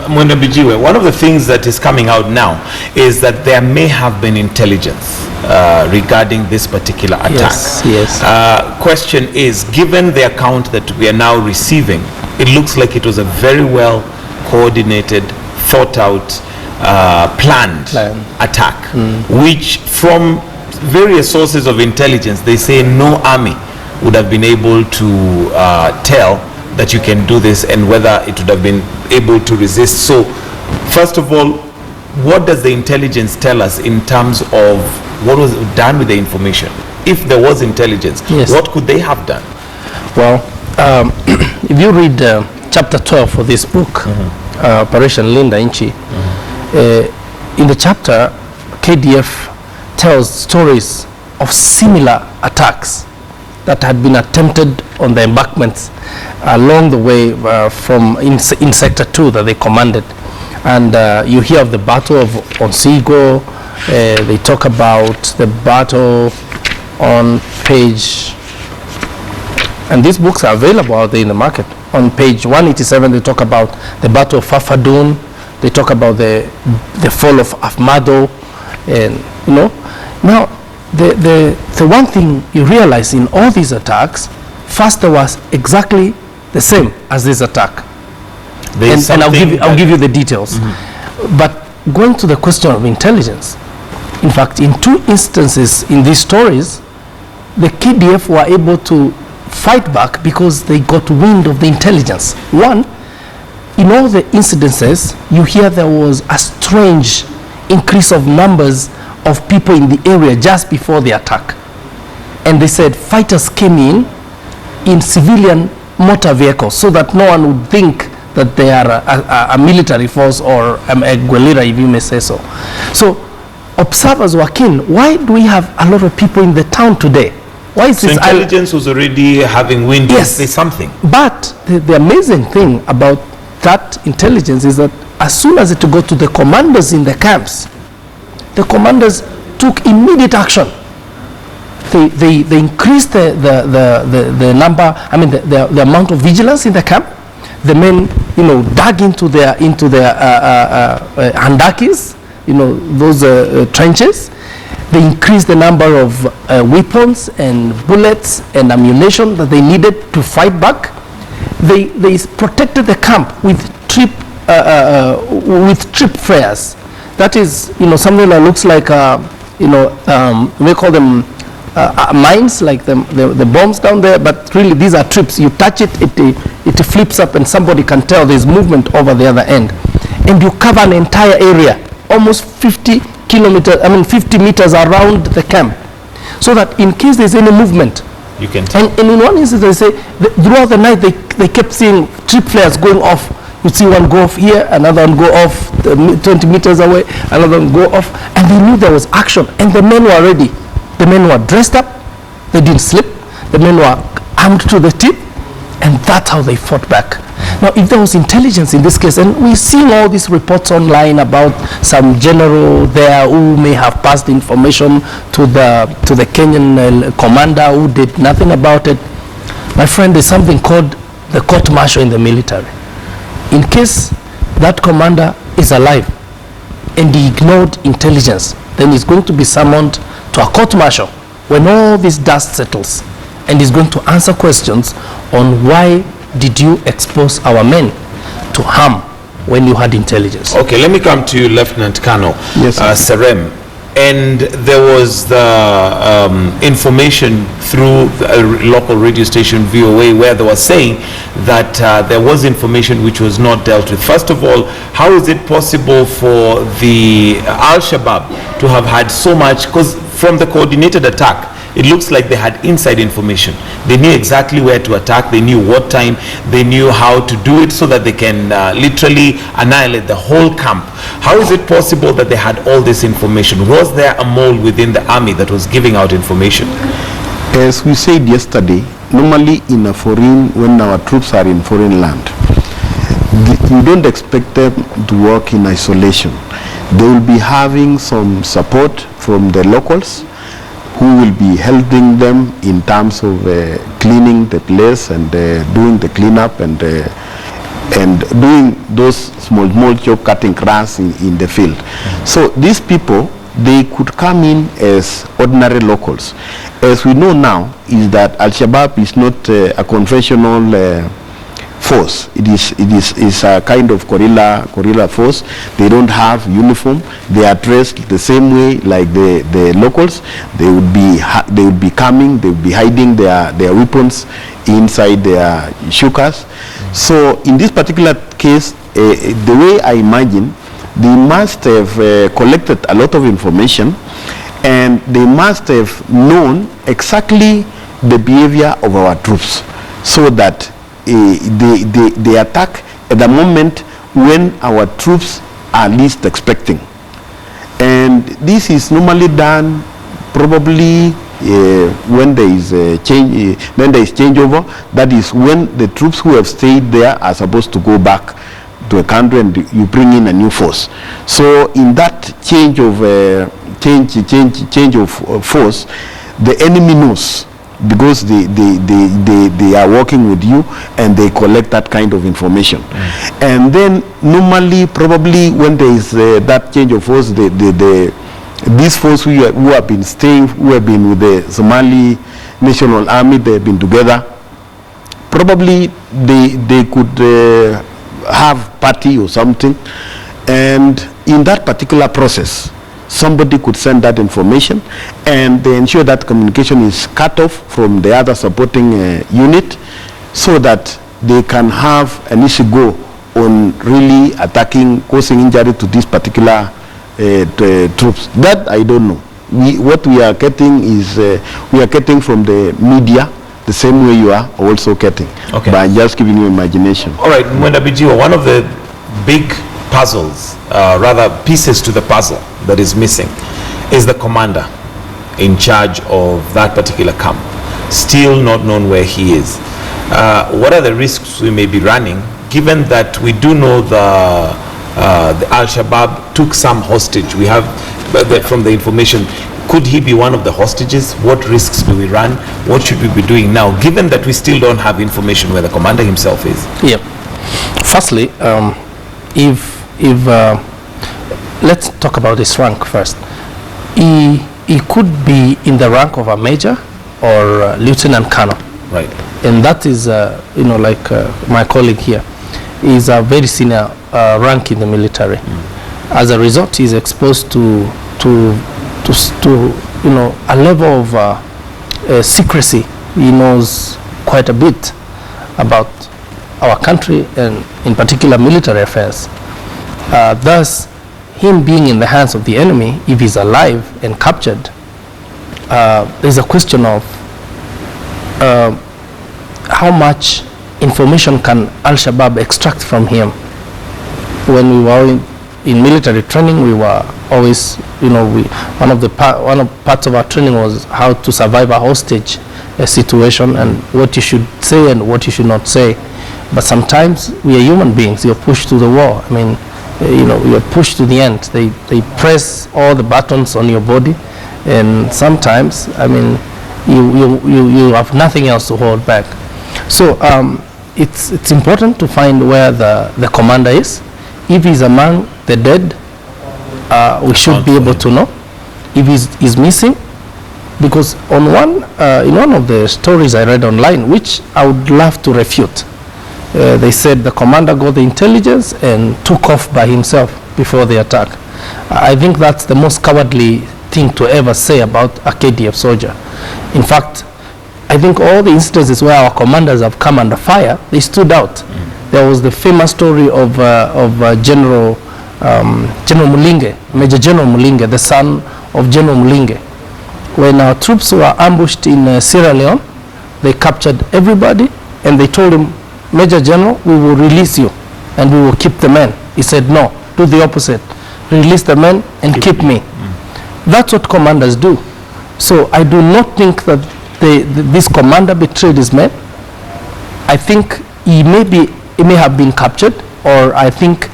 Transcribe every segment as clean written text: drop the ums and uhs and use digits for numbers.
Mwenda Mbijiwe, one of the things that is coming out now is that there may have been intelligence regarding this particular attack. Yes. Question is, given the account that we are now receiving, it looks like it was a very well coordinated, thought out, planned attack, which from various sources of intelligence, they say no army would have been able to tell that you can do this and whether it would have been able to resist. So first of all, what does the intelligence tell us in terms of what was done with the information? If there was intelligence, what could they have done? Well, if you read chapter 12 of this book, Operation Linda Inchi, in the chapter, KDF tells stories of similar attacks that had been attempted on the embankments along the way from in sector 2 that they commanded. And you hear of the battle of Onsigo. They talk about the battle on page, and these books are available out there in the market. On page 187 they talk about the battle of Fafadun. They talk about the fall of Afmado, and you know. Now the one thing you realize in all these attacks, first there was exactly the same as this attack, and I'll give you the details. But going to the question of intelligence, in fact, in 2 instances in these stories, the KDF were able to fight back because they got wind of the intelligence. One, in all the incidences, you hear there was a strange increase of numbers of people in the area just before the attack. And they said fighters came in civilian motor vehicles so that no one would think that they are a military force or a guerrilla, if you may say so. So observers were keen. Why do we have a lot of people in the town today? Why is this? Intelligence was already having wind to say something. But the amazing thing about that intelligence is that as soon as it got to the commanders in the camps, the commanders took immediate action. They increased the number, the amount of vigilance in the camp. The men, dug into their handakis, those trenches. They increased the number of weapons and bullets and ammunition that they needed to fight back. They protected the camp with trip flares. That is, something that looks like, we call them mines, like the bombs down there, but really these are trips. You touch it, it flips up and somebody can tell there's movement over the other end. And you cover an entire area, almost 50 meters around the camp, so that in case there's any movement, you can tell. And in one instance, they say throughout the night they kept seeing trip flares going off. You'd see one go off here, another one go off 20 meters away, another one go off, and they knew there was action, and the men were ready. The men were dressed up, they didn't sleep, the men were armed to the teeth, and that's how they fought back. Now, if there was intelligence in this case, and we're seeing all these reports online about some general there who may have passed information to the Kenyan commander who did nothing about it. My friend, there's something called the court martial in the military. In case that commander is alive and he ignored intelligence, then he's going to be summoned to a court martial when all this dust settles, and he's going to answer questions on why did you expose our men to harm when you had intelligence. Okay, let me come to you, Lieutenant Colonel. Yes, Serem. And there was the information through a local radio station, VOA, where they were saying that there was information which was not dealt with. First of all, how is it possible for the Al-Shabaab to have had so much, because from the coordinated attack, it looks like they had inside information. They knew exactly where to attack, they knew what time, they knew how to do it so that they can literally annihilate the whole camp. How is it possible that they had all this information? Was there a mole within the army that was giving out information? As we said yesterday, normally in a when our troops are in foreign land, you don't expect them to work in isolation. They will be having some support from the locals, who will be helping them in terms of cleaning the place and doing the cleanup and and doing those small job cutting grass in the field. So these people, they could come in as ordinary locals. As we know now, is that Al-Shabaab is not a conventional force. It is a kind of guerrilla force. They don't have uniform. They are dressed the same way like the locals. They would be coming. They would be hiding their weapons inside their shukas. So in this particular case, the way I imagine, they must have collected a lot of information, and they must have known exactly the behavior of our troops, so that they attack at the moment when our troops are least expecting. And this is normally done probably when there is a change, when there is changeover. That is when the troops who have stayed there are supposed to go back to a country, and you bring in a new force. So in that change of force, the enemy knows, because they are working with you and they collect that kind of information. And then normally, probably when there is that change of force, these force who have been staying, who have been with the Somali National Army, they have been together, probably they could have party or something, and in that particular process somebody could send that information, and they ensure that communication is cut off from the other supporting unit, so that they can have an easy go on really attacking, causing injury to these particular troops. That I don't know. What we are getting is we are getting from the media, the same way you are also getting. Okay. By just giving you imagination. All right, Mwenda Mbijiwe, one of the big puzzles, rather pieces to the puzzle that is missing, is the commander in charge of that particular camp. Still not known where he is. What are the risks we may be running, given that we do know the Al-Shabaab took some hostage? We have, from the information, could he be one of the hostages? What risks do we run? What should we be doing now, given that we still don't have information where the commander himself is? Yeah. Firstly, let's talk about his rank first. He could be in the rank of a major or lieutenant colonel. Right. And that is, like my colleague here, is a very senior rank in the military. As a result, he's exposed to a level of secrecy. He knows quite a bit about our country, and in particular military affairs. Thus, him being in the hands of the enemy, if he's alive and captured, there's a question of how much information can Al-Shabaab extract from him. When we were in military training, we were always, one of parts of our training was how to survive a hostage situation, and what you should say and what you should not say. But sometimes we are human beings. You're pushed to the wall. I mean, you're pushed to the end. They press all the buttons on your body, and sometimes, I mean, you have nothing else to hold back. So it's important to find where the commander is. If he's among the dead, we should be able to know. If he's missing, because in one of the stories I read online, which I would love to refute, they said the commander got the intelligence and took off by himself before the attack. I think that's the most cowardly thing to ever say about a KDF soldier. In fact, I think all the instances where our commanders have come under fire, they stood out. There was the famous story of General Mulinge, Major General Mulinge, the son of General Mulinge. When our troops were ambushed in Sierra Leone, they captured everybody, and they told him, Major General, we will release you and we will keep the men. He said, no, do the opposite. Release the men and keep me. That's what commanders do. So I do not think that this commander betrayed his men. I think he may have been captured, or I think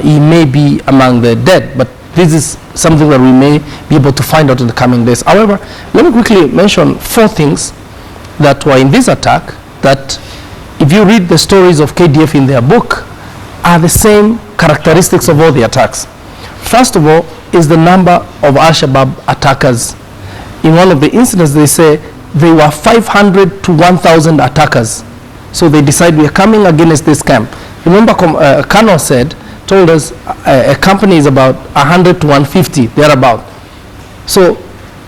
he may be among the dead, but this is something that we may be able to find out in the coming days. However, let me quickly mention 4 things that were in this attack that if you read the stories of KDF in their book, are the same characteristics of all the attacks. First of all is the number of Al-Shabaab attackers. In one of the incidents, they say they were 500 to 1,000 attackers. So they decide we are coming against this camp. Remember, Colonel told us a company is about 100 to 150, thereabout. So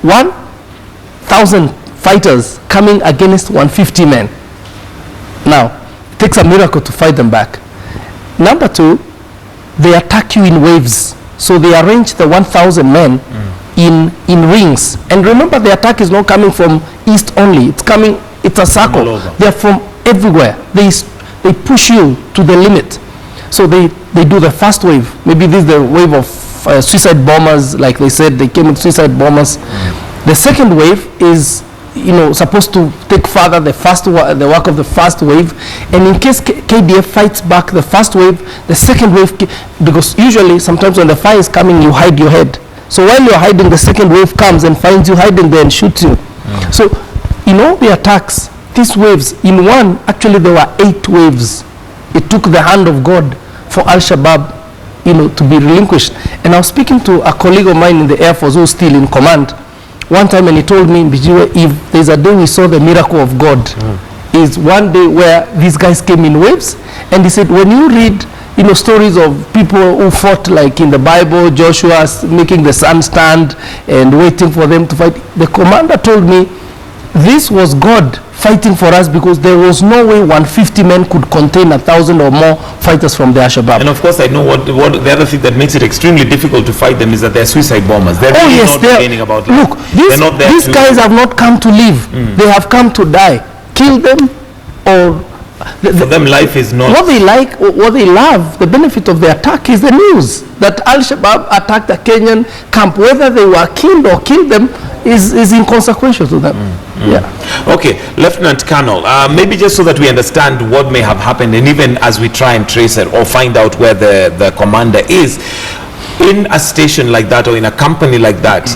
1,000 fighters coming against 150 men. Now, it takes a miracle to fight them back. Number two, they attack you in waves. So they arrange the 1,000 men in rings. And remember, the attack is not coming from east only. It's a circle. They're from everywhere. They push you to the limit. So they do the first wave. Maybe this is the wave of suicide bombers, like they said, they came with suicide bombers. The second wave is, supposed to take further the work of the first wave. And in case KDF fights back the first wave, the second wave, because usually sometimes when the fire is coming, you hide your head. So while you're hiding, the second wave comes and finds you hiding there and shoots you. So in all the attacks, these waves, in one, actually there were 8 waves. It took the hand of God for Al-Shabaab, to be relinquished. And I was speaking to a colleague of mine in the Air Force who's still in command one time, and he told me, Mbijiwe, if there's a day we saw the miracle of God, is one day where these guys came in waves. And he said, when you read stories of people who fought, like in the Bible, Joshua making the sun stand and waiting for them to fight, the commander told me this was God fighting for us, because there was no way 150 men could contain 1,000 or more fighters from the Shabaab. And of course, I know what the other thing that makes it extremely difficult to fight them is that they're suicide bombers. They're really not complaining about life. Look, these guys have not come to live. They have come to die. Kill them, or for them, life is not what they like, what they love. The benefit of the attack is the news that Al-Shabaab attacked a Kenyan camp. Whether they were killed or killed them is inconsequential to them. Yeah. Okay, Lieutenant Colonel, maybe just so that we understand what may have happened, and even as we try and trace it or find out where the commander is, in a station like that or in a company like that,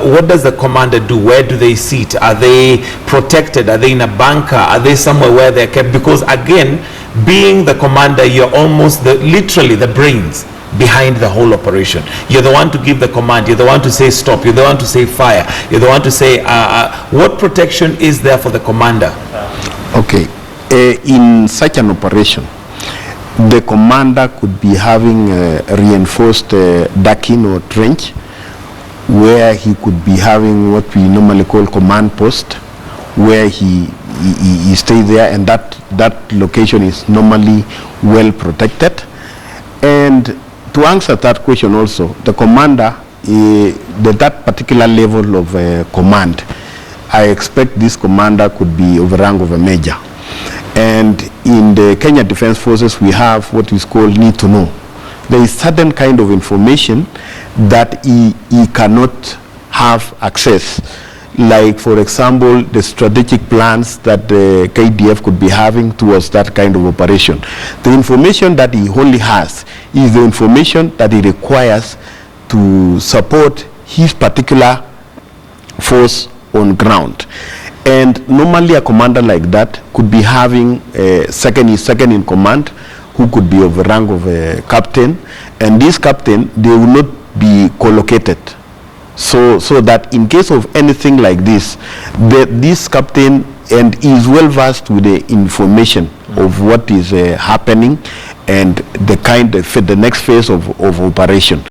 what does the commander do? Where do they sit? Are they protected? Are they in a bunker? Are they somewhere where they're kept? Because again, being the commander, you're almost literally the brains behind the whole operation. You're the one to give the command. You're the one to say stop. You're the one to say fire. You're the one to say what protection is there for the commander? Okay, in such an operation, the commander could be having a reinforced ducking or trench, where he could be having what we normally call command post, where he stays there, and that location is normally well protected. And to answer that question also, the commander, that particular level of command, I expect this commander could be of the rank of a major. And in the Kenya Defense Forces, we have what is called need to know. There is certain kind of information that he cannot have access. Like, for example, the strategic plans that the KDF could be having towards that kind of operation. The information that he only has is the information that he requires to support his particular force on ground. And normally a commander like that could be having a second in command, who could be of the rank of a captain, and this captain, they will not be collocated. So that in case of anything like this, this captain and is well versed with the information of what is happening and the next phase of operation.